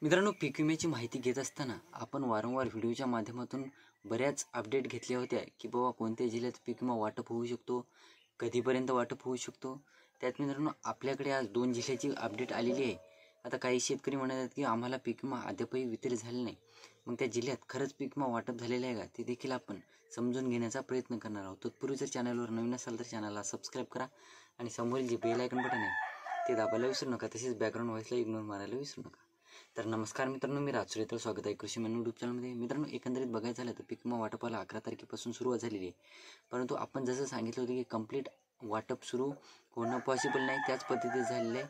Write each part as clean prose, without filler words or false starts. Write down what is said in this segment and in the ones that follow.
मित्रांनो, पीक विम्याची माहिती घेत असताना आपण वारंवार व्हिडिओच्या माध्यमातून बऱ्याच अपडेट घेतल्या होत्या की बाबा कोणत्या जिल्ह्यात पीक विमा वाटप होऊ शकतो, कधीपर्यंत वाटप होऊ शकतो. त्यात मित्रांनो आपल्याकडे आज 2 जिल्ह्याची अपडेट आलेली आहे. आता काही शेतकरी म्हणतात की आम्हाला पीक विमा अद्यापही वितरित झाले नाही. मग त्या जिल्ह्यात खरंच पीक विमा वाटप झालेलं आहे का ते देखील आपण समजून घेण्याचा प्रयत्न करणार आहोत. तत्पूर्वी जर चॅनलवर नवीन असाल तर चॅनलला सबस्क्राईब करा आणि समोरील जे बेल आयकॉन बटन आहे ते दाबायला विसरू नका. तसेच बॅकग्राऊंड व्हॉईसला इग्नोर मारायला विसरू नका. तर नमस्कार मित्रांनो, मी राजसूर्य, तर स्वागत आहे कृषी मेनू यूट्यूब चॅनलमध्ये. मित्रांनो, एकंदरीत बघायचं झालं तर पीक विमा वाटपाला 11 तारखेपासून सुरुवात झालेली आहे. परंतु आपण जसं सांगितलं होतं की कंप्लीट वाटप सुरू होणं पॉसिबल नाही, त्याच पद्धतीत झालेलं आहे.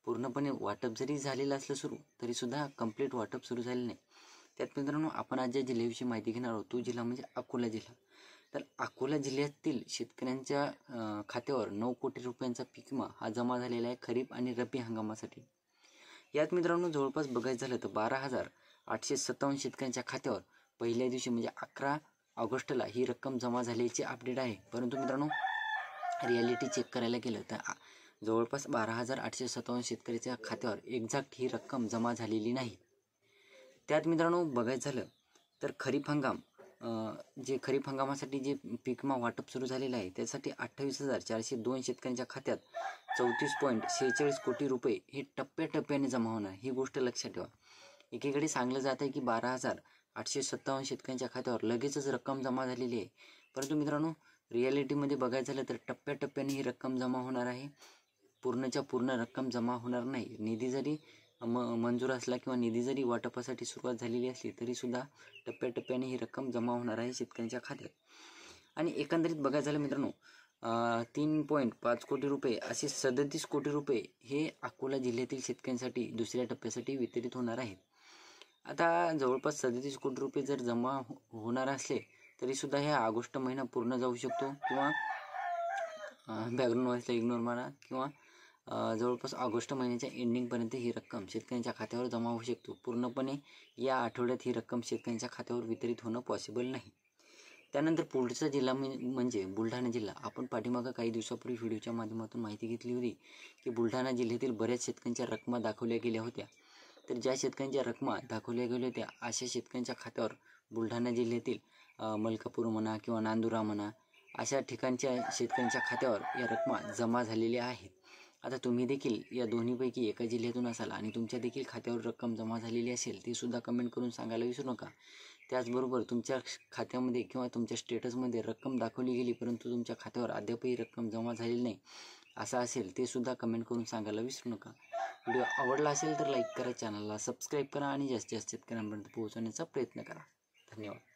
पूर्णपणे वाटप जरी झालेलं असलं सुरू तरीसुद्धा कंप्लीट वाटप सुरू झालेलं नाही. त्यात मित्रांनो आपण आज ज्या जिल्ह्याविषयी माहिती घेणार आहोत तो जिल्हा म्हणजे अकोला जिल्हा. तर अकोला जिल्ह्यातील शेतकऱ्यांच्या खात्यावर 9 कोटी रुपयांचा पीक विमा हा जमा झालेला आहे खरीप आणि रब्बी हंगामासाठी. यात मित्रांनो जवळपास बघायचं झालं तर 12,857 शेतकऱ्यांच्या खात्यावर पहिल्या दिवशी म्हणजे 11 ऑगस्टला ही रक्कम जमा झाल्याची अपडेट आहे. परंतु मित्रांनो रिॲलिटी चेक करायला गेलं तर जवळपास 12,857 शेतकऱ्याच्या खात्यावर एक्झॅक्ट ही रक्कम जमा झालेली नाही. त्यात मित्रांनो बघायचं झालं तर खरीप हंगामासाठी जे पीक विमा वाटप सुरू झालेलं आहे त्यासाठी 28,402 शेतकऱ्यांच्या खात्यात 34.46 कोटी रुपये हे टप्प्याटप्प्याने जमा होणार, ही गोष्ट लक्षात ठेवा. एकीकडे सांगलं जात आहे की 12,857 शेतकऱ्यांच्या खात्यावर लगेचच रक्कम जमा झालेली आहे. परंतु मित्रांनो रिॲलिटीमध्ये बघायचं झालं तर टप्प्याटप्प्याने ही रक्कम जमा होणार आहे. पूर्णच्या पूर्ण रक्कम जमा होणार नाही. निधी जरी मंजूर असला किंवा निधी जरी वाटपासाठी सुरुवात झालेली असली तरीसुद्धा टप्प्याटप्प्याने ही रक्कम जमा होणार आहे शेतकऱ्यांच्या खात्यात. आणि एकंदरीत बघायचं झालं मित्रांनो 3.5 कोटी रुपये असे 37 कोटी रुपये हे अकोला जिल्ह्यातील शेतकऱ्यांसाठी दुसऱ्या टप्प्यासाठी वितरित होणार आहेत. आता जवळपास 37 कोटी रुपये जर जमा होणार असले तरीसुद्धा हे ऑगस्ट महिना पूर्ण जाऊ शकतो किंवा बॅकग्राऊंड व्हॉईसला इग्नोर मारा किंवा जवळपास ऑगस्ट महिन्याच्या एंडिंगपर्यंत ही रक्कम शेतकऱ्यांच्या खात्यावर जमा होऊ शकतो. पूर्णपणे या आठवड्यात ही रक्कम शेतकऱ्यांच्या खात्यावर वितरित होणं पॉसिबल नाही. त्यानंतर पुढचा जिल्हा म्हणजे बुलढाणा जिल्हा. आपण पाठीमागं काही दिवसापूर्वी व्हिडिओच्या माध्यमातून माहिती घेतली होती की बुलढाणा जिल्ह्यातील बऱ्याच शेतकऱ्यांच्या रकमा दाखवल्या गेल्या होत्या. तर ज्या शेतकऱ्यांच्या रकमा दाखवल्या गेल्या होत्या अशा शेतकऱ्यांच्या खात्यावर बुलढाणा जिल्ह्यातील मलकापूर म्हणा किंवा नांदुरा म्हणा अशा ठिकाणच्या शेतकऱ्यांच्या खात्यावर या रकमा जमा झालेल्या आहेत. आता तुम्ही देखील या दोन्हीपैकी एका जिल्ह्यातून असाल आणि तुमच्या देखील खात्यावर रक्कम जमा झालेली असेल ती सुद्धा कमेंट करून सांगायला विसरू नका. त्याचबरोबर तुमच्या खात्यामध्ये किंवा तुमच्या स्टेटसमध्ये रक्कम दाखवली गेली परंतु तुमच्या खात्यावर अद्यापही रक्कम जमा झालेली नाही असं असेल ते सुद्धा कमेंट करून सांगायला विसरू नका. व्हिडिओ आवडला असेल तर लाईक करा, चॅनलला सबस्क्राईब करा आणि जास्तीत जास्त शेतकऱ्यांपर्यंत पोहोचवण्याचा प्रयत्न करा. धन्यवाद.